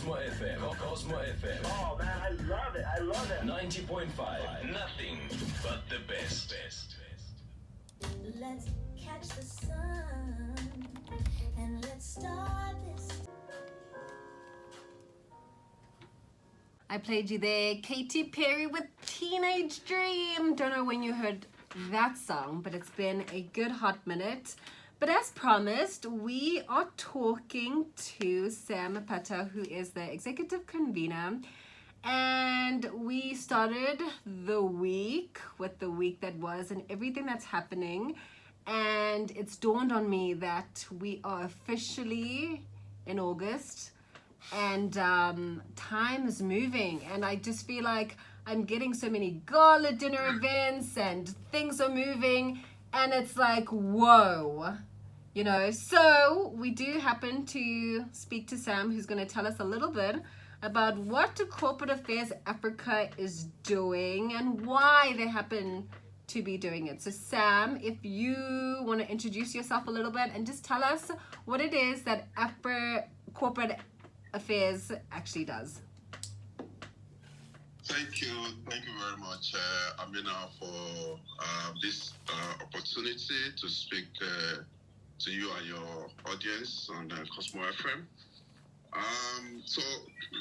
Cosmo FM. Oh man, I love it. 90.5. Nothing but the best. Let's catch the sun and let's start this. I played you there, Katy Perry with Teenage Dream. Don't know when you heard that song, but it's been a good hot minute. But as promised, we are talking to Sam Apata, who is the Executive Convener. And we started the week with the week that was and everything that's happening. And it's dawned on me that we are officially in August. And time is moving, and I just feel like I'm getting so many gala dinner events and things are moving, and it's like, whoa, you know. So we do happen to speak to Sam, who's going to tell us a little bit about what Corporate Affairs Africa is doing and why they happen to be doing it. So Sam, if you want to introduce yourself a little bit and just tell us what it is that Corporate Affairs actually does. Thank you very much, Amina, for this opportunity to speak to you and your audience on Cosmo FM. So,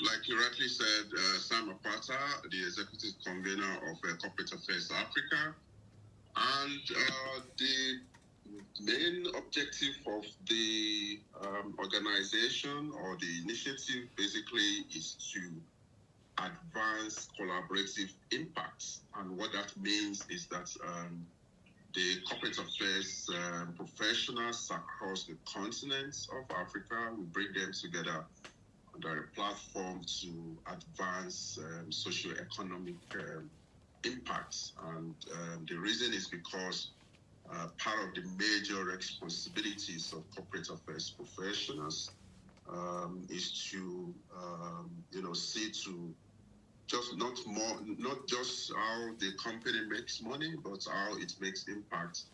like you rightly said, Sam Apata, the Executive Convener of Corporate Affairs Africa, and the main objective of the organization or the initiative basically is to advance collaborative impacts. And what that means is that the corporate affairs professionals across the continent of Africa, we bring them together under a platform to advance socio-economic impacts. And the reason is because part of the major responsibilities of corporate affairs professionals is to, see to not just how the company makes money, but how it makes impact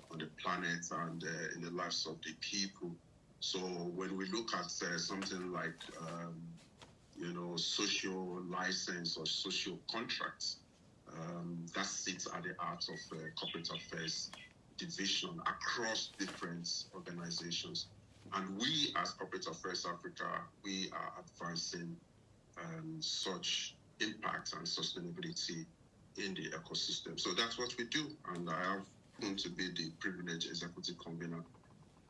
on the planet and in the lives of the people. So when we look at something like, social license or social contracts, that sits at the heart of corporate affairs division across different organizations. And we as Corporate Affairs Africa, we are advancing such impact and sustainability in the ecosystem. So that's what we do. And I have come to be the privileged executive convener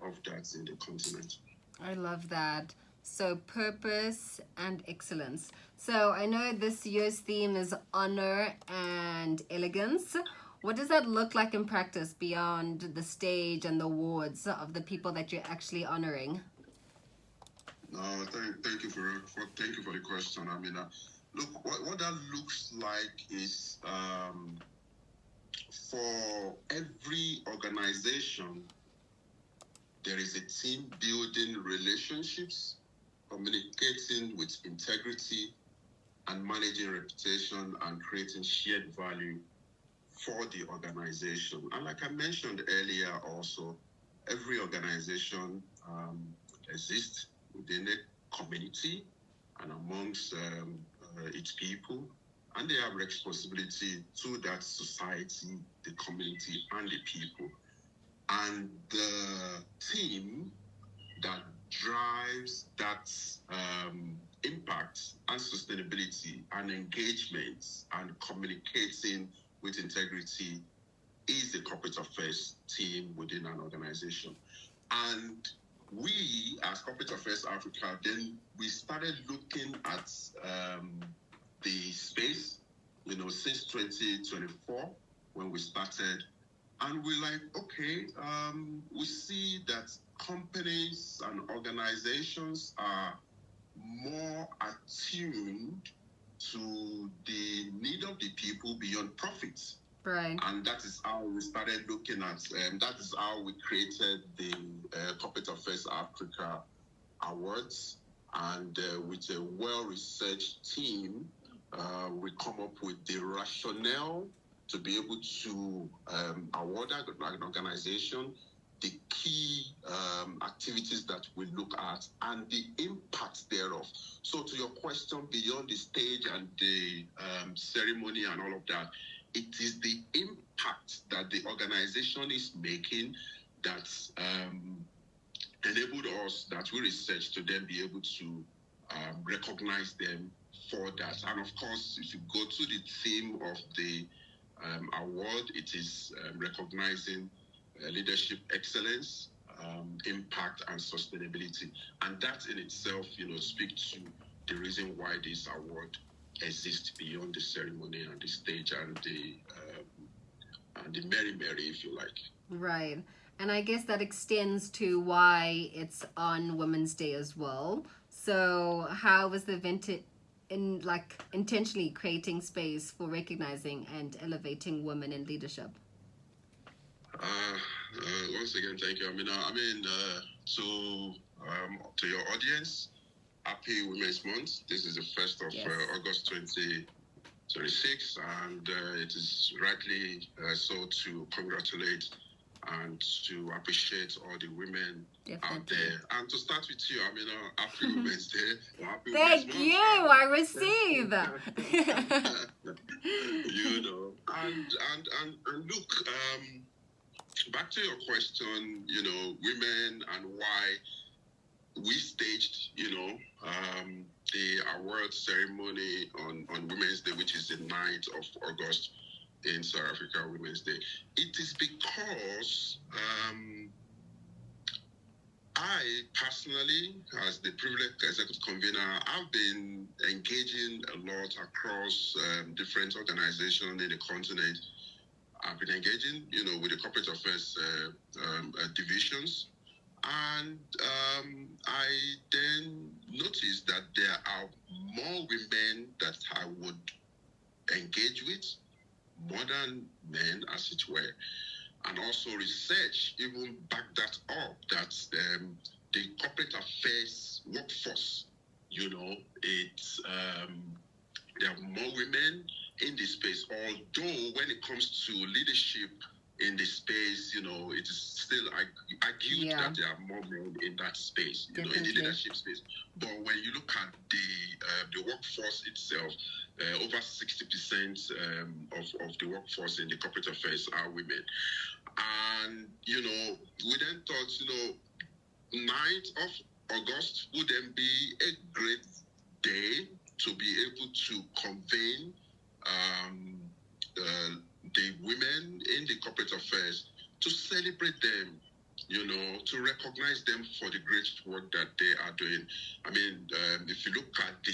of that in the continent. I love that. So purpose and excellence. So I know this year's theme is honor and elegance. What does that look like in practice beyond the stage and the awards of the people that you're actually honoring? Thank you for the question. I mean, look, what that looks like is for every organization, there is a team building relationships, communicating with integrity, and managing reputation and creating shared value for the organization. And like I mentioned earlier also, every organization exists within a community and amongst its people, and they have responsibility to that society, the community, and the people. And the team that drives that impact and sustainability and engagement and communicating with integrity is the corporate affairs team within an organization. And we, as Corporate Affairs Africa, then we started looking at the space, since 2024 when we started. And we're like, okay, we see that companies and organizations are more attuned to the need of the people beyond profits. Right. And that is how we started looking at, that is how we created the Corporate Affairs Africa Awards. And with a well-researched team, we come up with the rationale to be able to award an organization the key activities that we look at, and the impact thereof. So to your question, beyond the stage and the ceremony and all of that, it is the impact that the organization is making that enabled us, that we research, to then be able to recognize them for that. And of course, if you go to the theme of the award, it is recognizing leadership excellence, impact, and sustainability. And that in itself, speaks to the reason why this award exists beyond the ceremony and the stage and the merry, if you like. Right. And I guess that extends to why it's on Women's Day as well. So how was the event intentionally creating space for recognizing and elevating women in leadership? Once again, thank you. To your audience, happy Women's Month. This is the 1st of August 2026, and it is rightly so to congratulate and to appreciate all the women out there. And to start with you, happy Women's Day. Happy Thank you. I receive. And look, back to your question, women and why we staged, the award ceremony on Women's Day, which is the 9th of August in South Africa, Women's Day. It is because I personally, as the privileged executive convener, I've been engaging a lot across different organizations in the continent. I've been engaging, with the corporate affairs divisions. And I then noticed that there are more women that I would engage with, more than men, as it were. And also research even back that up, that the corporate affairs workforce, there are more women in this space, although when it comes to leadership in the space, it is still argued that there are more men in that space, in the leadership space. But when you look at the workforce itself, over 60% of the workforce in the corporate affairs are women. And, we then thought, 9th of August would then be a great day to be able to convene the women in the corporate affairs, to celebrate them, to recognize them for the great work that they are doing. If you look at the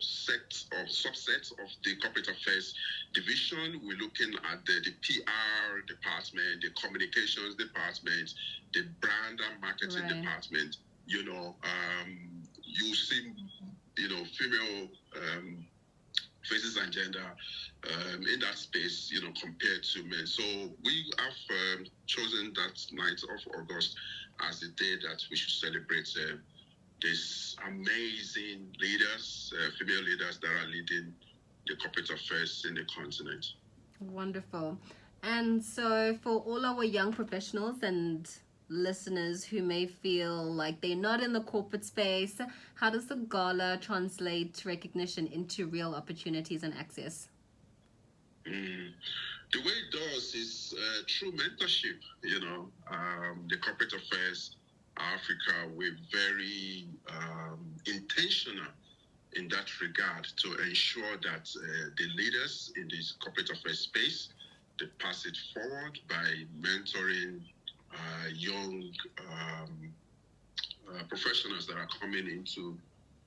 subsets of the corporate affairs division, we're looking at the PR department, the communications department, the brand and marketing department. You see, female faces and gender in that space, compared to men. So we have chosen that 9th of August as the day that we should celebrate these amazing leaders, female leaders that are leading the corporate affairs in the continent. Wonderful. And so for all our young professionals and listeners who may feel like they're not in the corporate space, how does the gala translate recognition into real opportunities and access? The way it does is through mentorship. The corporate affairs Africa, we're very intentional in that regard to ensure that the leaders in this corporate affairs space, they pass it forward by mentoring young professionals that are coming into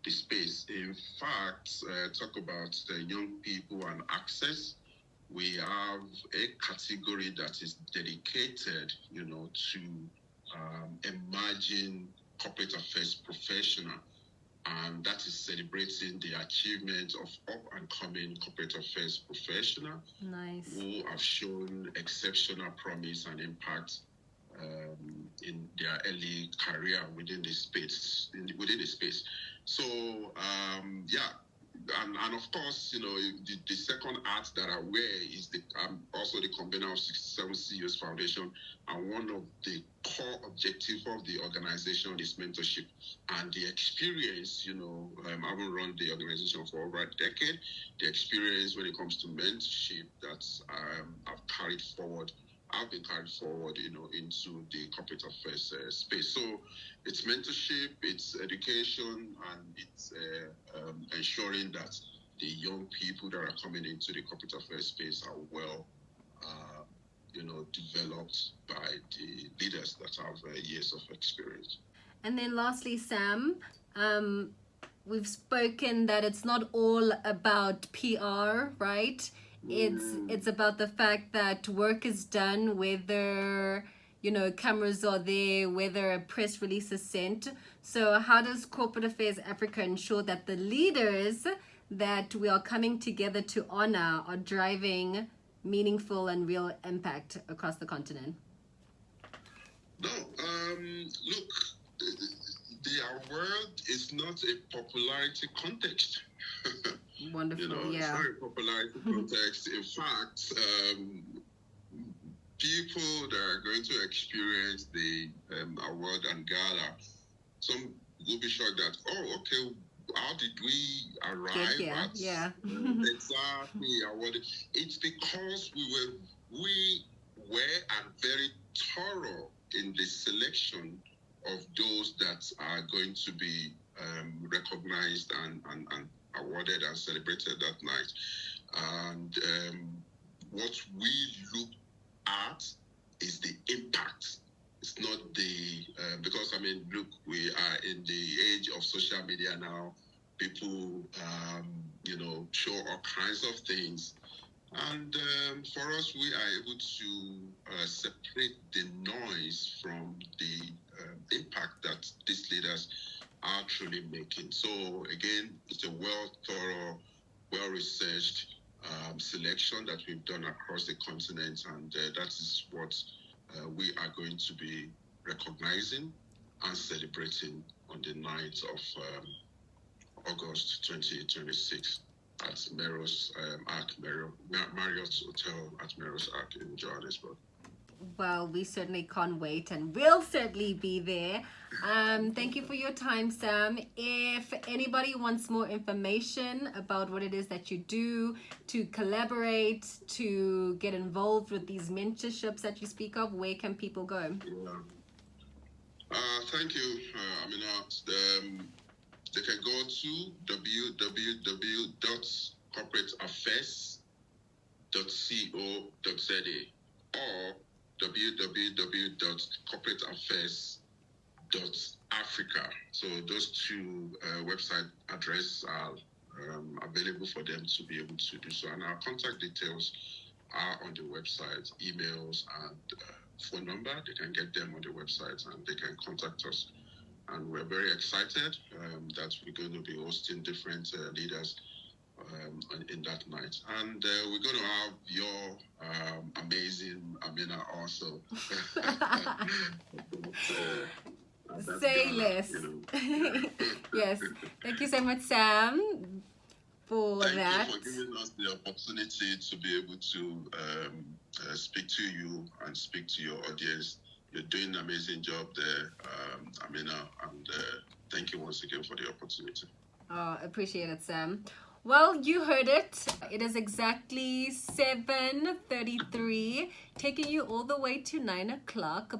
the space. In fact, talk about young people and access. We have a category that is dedicated, to emerging corporate affairs professional, and that is celebrating the achievement of up-and-coming corporate affairs professional who have shown exceptional promise and impact in their early career within the space. So, and of course, the second art that I wear is I'm also the convener of 67 CEOs Foundation, and one of the core objectives of the organization is mentorship. And the experience, having run the organization for over a decade, the experience when it comes to mentorship that I've been carried forward, into the corporate affairs space. So it's mentorship, it's education, and it's ensuring that the young people that are coming into the corporate affairs space are well, developed by the leaders that have years of experience. And then lastly, Sam, we've spoken that it's not all about PR, right? It's about the fact that work is done, whether cameras are there, whether a press release is sent. So how does Corporate Affairs Africa ensure that the leaders that we are coming together to honor are driving meaningful and real impact across the continent? No, look, the award is not a popularity context. Wonderful, yeah. It's not a popularity context. In fact, people that are going to experience the award and gala, some will be shocked that, okay, how did we arrive at exactly awarded? It's because we were and very thorough in the selection of those that are going to be recognized and awarded and celebrated that night. And what we look at is the impact. It's not because look, we are in the age of social media now. People, show all kinds of things. And for us, we are able to separate the noise from the impact that these leaders are truly making. So again, it's a well-thorough, well-researched selection that we've done across the continent, and that is what we are going to be recognizing and celebrating on the 9th of August 2026 at Merrill's Marriott Hotel at Merrill's Arc in Johannesburg. Well, we certainly can't wait, and we'll certainly be there. Thank you for your time, Sam. If anybody wants more information about what it is that you do, to collaborate, to get involved with these mentorships that you speak of, where can people go? Thank you, Amina. They can go to www.corporateaffairs.co.za or www.corporateaffairs.africa. So those two website addresses are available for them to be able to do so. And our contact details are on the website, emails and phone number. They can get them on the website and they can contact us. And we're very excited that we're going to be hosting different leaders in that night. And we're going to have your amazing Amina also. Say less. Yes. Thank you so much, Sam, for Thank that. you for giving us the opportunity to be able to speak to you and speak to your audience. You're doing an amazing job there, Amina, and thank you once again for the opportunity. Oh, appreciate it, Sam. Well, you heard it. It is exactly 7:33, taking you all the way to 9 o'clock.